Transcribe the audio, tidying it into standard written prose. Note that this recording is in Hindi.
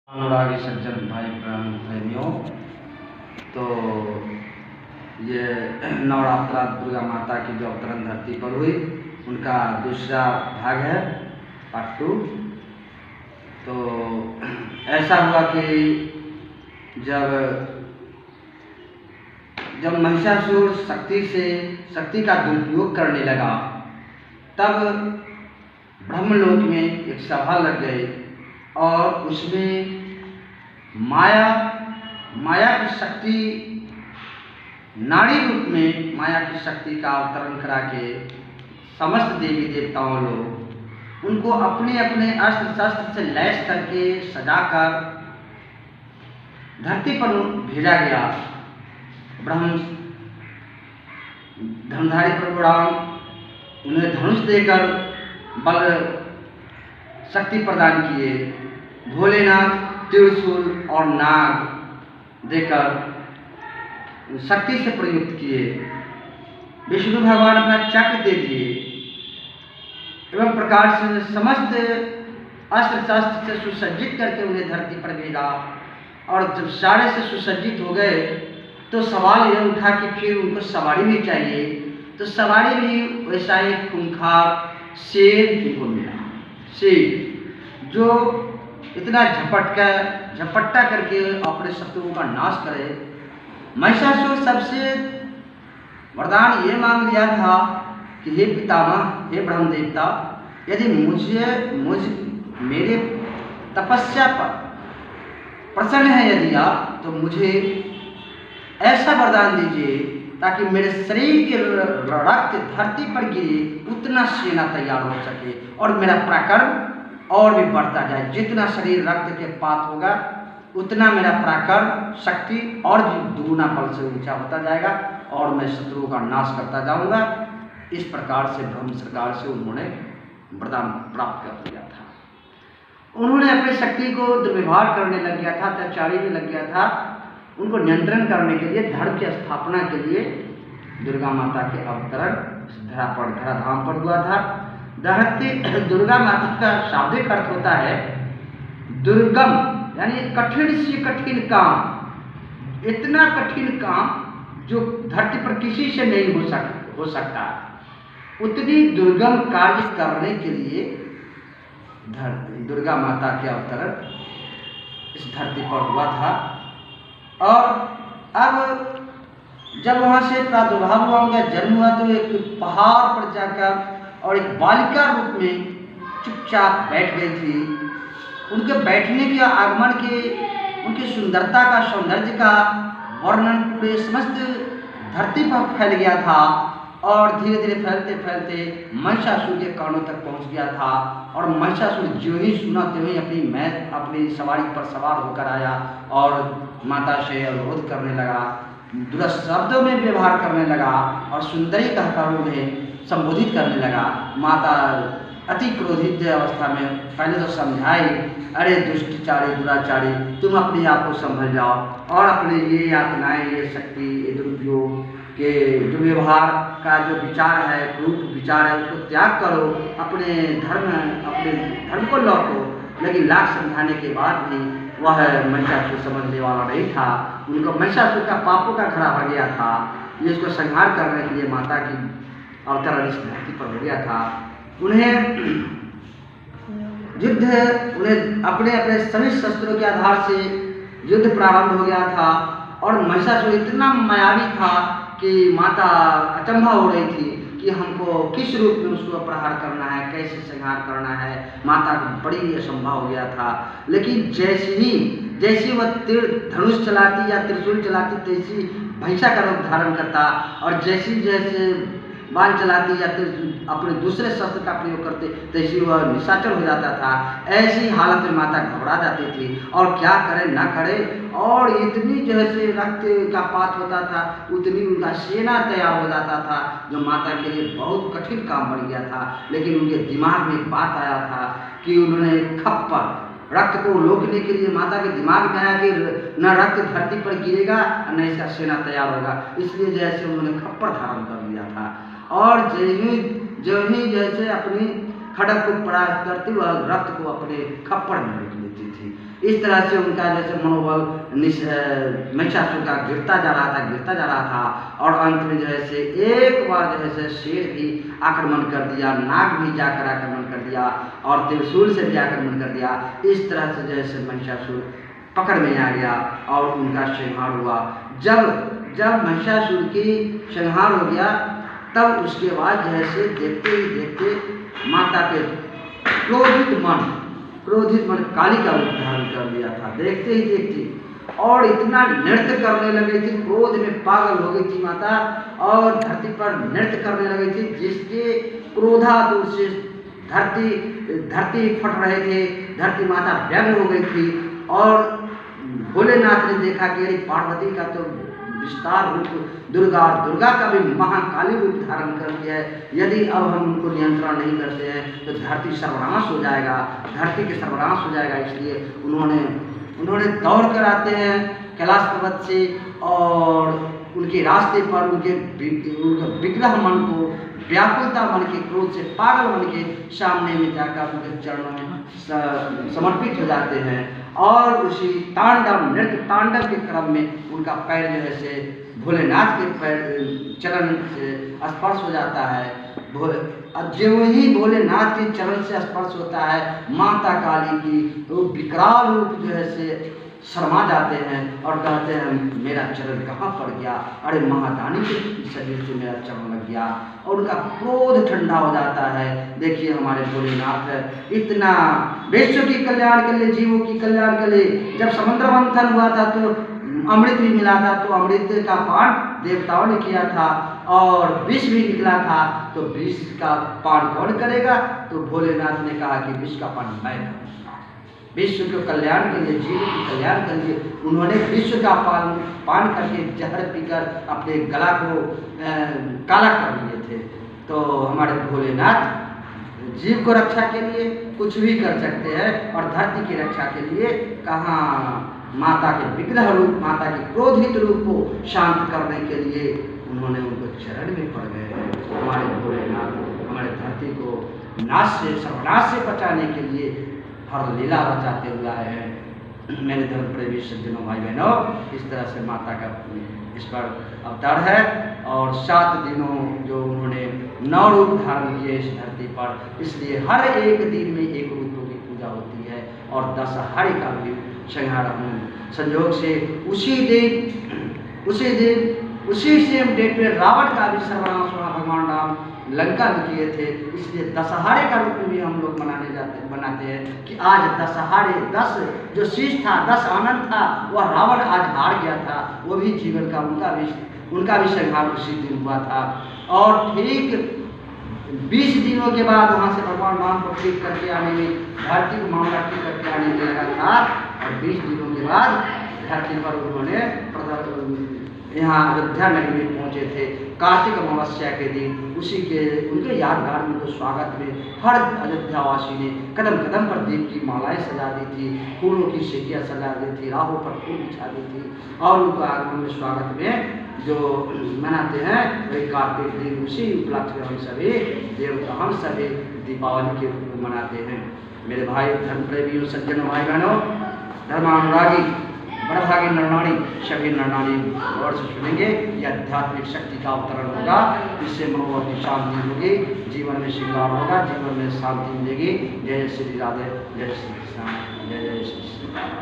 अनुरागी सज्जन भाई बहन प्रेमियों, तो ये नवरात्रा दुर्गा माता की जो अवतरण धरती पर हुई उनका दूसरा भाग है, पार्ट 2। तो ऐसा हुआ कि जब महिषासुर शक्ति का दुरुपयोग करने लगा, तब ब्रह्मलोक में एक सभा लग गई और उसमें माया की शक्ति, नाड़ी रूप में माया की शक्ति का अवतरण करा के समस्त देवी देवताओं लोग उनको अपने अपने अस्त्र शस्त्र से लैस करके सजाकर धरती पर भेजा गया। ब्रह्म धनुधारी प्रभुराम उन्हें धनुष देकर बल शक्ति प्रदान किए, भोलेनाथ त्रिशूल और नाग देकर शक्ति से प्रयुक्त किए, विष्णु भगवान अपना चक्र दे दिए एवं प्रकार से समस्त अस्त्र शस्त्र से सुसज्जित करके उन्हें धरती पर भेजा। और जब सारे से सुसज्जित हो गए तो सवाल यह उठा कि फिर उनको सवारी भी चाहिए, तो सवारी भी वैसा एक खूंखार शेर को मिला, शेर जो इतना झपट्टा करके अपने शत्रुओं का नाश करे। महिषासुर सबसे वरदान ये मांग लिया था कि हे पितामह, हे ब्रह्म देवता, यदि मेरे तपस्या पर प्रसन्न है यदि आप, तो मुझे ऐसा वरदान दीजिए ताकि मेरे शरीर के रक्त धरती पर गिरे उतना सेना तैयार हो सके और मेरा पराक्रम और भी बढ़ता जाए। जितना शरीर रक्त के पात होगा उतना मेरा पराक्रम शक्ति और भी दुगुना बल से ऊंचा होता जाएगा और मैं शत्रुओं का नाश करता जाऊंगा। इस प्रकार से ब्रह्म सरकार से उन्होंने वरदान प्राप्त कर लिया था। उन्होंने अपनी शक्ति को दुर्व्यवहार करने लग गया था, अत्याचारी भी लग गया था। उनको नियंत्रण करने के लिए, धर्म की स्थापना के लिए दुर्गा माता के अवतरण धराधाम पर हुआ था। दुर्गा माता का शाब्दिक अर्थ होता है दुर्गम, यानी कठिन से कठिन काम, इतना कठिन काम जो धरती पर किसी से नहीं हो सकता, उतनी दुर्गम कार्य करने के लिए दुर्गा माता के अवतरण इस धरती पर हुआ था। और अब जब वहाँ से प्रादुर्भाव हुआ, उनका जन्म हुआ, तो एक पहाड़ पर जाकर और एक बालिका रूप में चुपचाप बैठ गई थी। उनके बैठने के आगमन के, उनकी सुंदरता का, सौंदर्य का वर्णन पूरे समस्त धरती पर फैल गया था और धीरे धीरे फैलते फैलते महिषासुर के कानों तक पहुंच गया था। और महिषासुर जो ही सुना त्यों ही अपनी सवारी पर सवार होकर आया और माता से अनुरोध करने लगा, दुरस्त शब्दों में व्यवहार करने लगा और सुंदरी कहकर उन्हें संबोधित करने लगा। माता अति क्रोधित अवस्था में पहले तो समझाई, अरे दुष्टचारी दुराचारी, तुम अपने आप को संभल जाओ और अपने ये यातनाएं, ये शक्ति, ये दुरुपयोग के दुर्व्यवहार का जो विचार है, क्रूर विचार है, उसको त्याग करो, अपने धर्म को लौटो। लेकिन लाख समझाने के बाद भी वह महिषासुर समझने वाला नहीं था। उनको महिषासुर का पापों का घड़ा भर गया था। ये इसको संहार करने के लिए माता की अवतरण इस धरती पर हो गया था। उन्हें अपने अपने सभी शस्त्रों के आधार से युद्ध प्रारंभ हो गया था और महिषासुर इतना मायावी था कि माता अचंभा हो रही थी कि हमको किस रूप में उसको प्रहार करना है, कैसे संहार करना है। माता को बड़ी असंभव हो गया था। लेकिन जैसी वह धनुष चलाती या त्रिशूल चलाती, तैसी भैंसा का रूप धारण करता और जैसे बाण चलाती या अपने दूसरे शस्त्र का प्रयोग करते, तैसी वह निशाचर हो जाता था। ऐसी हालत में माता घबरा जाती थी और क्या करे ना करे, और इतनी जैसे रक्त का पात होता था उतनी उनका सेना तैयार हो जाता था, जो माता के लिए बहुत कठिन काम बन गया था। लेकिन उनके दिमाग में एक बात आया था कि उन्होंने खप्पर रक्त को रोकने के लिए माता के दिमाग में आया कि न रक्त धरती पर गिरेगा न इसका सेना तैयार होगा, इसलिए जैसे उन्होंने खप्पर धारण कर लिया था और जो ही जैसे अपनी खड़क को परास्त करती वह रक्त को अपने खप्पर में रोक लेती थी। इस तरह से उनका जैसे मनोबल महिषासुर का गिरता जा रहा था और अंत में जो है से एक बार जो है से शेर भी आक्रमण कर दिया, नाग भी जाकर आक्रमण कर दिया और त्रिशूल से भी आक्रमण कर दिया। इस तरह से जो है से महिषासुर पकड़ में आ गया और उनका संहार हुआ। जब महिषासुर की संहार हो गया तब उसके बाद जो है से देखते ही देखते माता के क्रोधित मन काली का रूप धारण कर लिया था, देखते ही देखते, और इतना नृत्य करने लगी थी, क्रोध में पागल हो गई थी माता और धरती पर नृत्य करने लगी थी, जिसके क्रोधातुर से धरती फट रहे थे, धरती माता व्यग्र हो गई थी। और भोलेनाथ ने देखा कि अरे पार्वती का तो विस्तार रूप दुर्गा का भी महाकाली रूप धारण कर लिया है, यदि अब हम उनको नियंत्रण नहीं करते हैं तो धरती सर्वनाश हो जाएगा, धरती के सर्वनाश हो जाएगा। इसलिए उन्होंने दौड़ कर आते हैं कैलाश पर्वत से और उनके रास्ते पर उनके विग्रह मन को, व्याकुलता मन के, क्रोध से पागल मन के सामने में जाकर उनके चरणों में समर्पित हो जाते हैं और उसी नृत्य तांडव के क्रम में उनका पैर जो है से भोलेनाथ के पैर चरण से स्पर्श हो जाता है। जो ही भोलेनाथ के चरण से स्पर्श होता है, माता काली की वो विकराल रूप जो है से शर्मा जाते हैं और कहते हैं मेरा चरण कहाँ पड़ गया, अरे महादानी के शरीर से मेरा चरण लग गया, और उनका क्रोध ठंडा हो जाता है। देखिए हमारे भोलेनाथ इतना विश्व की कल्याण के लिए, जीवों की कल्याण के लिए, जब समुद्र मंथन हुआ था तो अमृत भी मिला था, तो अमृत का पान देवताओं ने किया था और विष भी निकला था, तो विष का पान कौन करेगा? तो भोलेनाथ ने कहा कि विष का पान मैं करूँगा। विश्व के कल्याण के लिए, जीव के कल्याण के लिए उन्होंने विश्व का पान करके जहर पीकर अपने गला को काला कर लिए थे। तो हमारे भोलेनाथ जीव को रक्षा के लिए कुछ भी कर सकते हैं और धरती की रक्षा के लिए कहाँ माता के विग्रह रूप, माता के क्रोधित रूप को शांत करने के लिए उन्होंने उनको चरण में पड़ गए। हमारे भोलेनाथ हमारे धरती को सर्वनाश से बचाने के लिए हर लीला रचाते हुए आए हैं। मेरे धर्म प्रेमी सज्जनों, भाई बहनों, इस तरह से माता का इस पर अवतार है और 7 दिनों जो उन्होंने 9 रूप धारण किए इस धरती पर, इसलिए हर एक दिन में एक रूपों की पूजा होती है और दशहरे का भी संहार संयोग से उसी सेम डेट में रावण का भी सर्वनाश हुआ। भगवान राम लंका में किए थे, इसलिए दशहरे का रूप में भी हम लोग बनाते हैं कि आज दशहरे 10 जो शीश था, 10 आनंद था, वह रावण आज हार गया था, वो भी जीवन का उनका भी संहार उसी दिन हुआ था। और ठीक 20 दिनों के बाद वहाँ से भगवान राम को ठीक करके आने में, धरती को मामला ठीक करके आने में लगा था और 20 दिनों के बाद धरती पर उन्होंने यहाँ अयोध्या नगरी में पहुँचे थे। कार्तिक अमावस्या के दिन उनके यादगार में तो स्वागत में हर अयोध्यावासी ने कदम कदम पर दीप की मालाएं सजा दी थी, फूलों की सीटियाँ सजा दी थी, राहों पर फूल बिछा दी थी और उनको आगमन में स्वागत में जो मनाते हैं वही कार्तिक दिन, उसी उपलक्ष्य में हम सभी दीपावली के रूप में मनाते हैं। मेरे भाई धर्म प्रेमियों, सज्जनों, भाई बहनों, धर्मानुरागी बड़भागी नरनारी, सभी नरनारी गौर से सुनेंगे। यह आध्यात्मिक शक्ति का अवतरण होगा, इससे मनोबल की शांति होगी, जीवन में श्रृंगार होगा, जीवन में शांति मिलेगी। जय श्री राधे, जय श्री कृष्ण, जय जय श्री राम।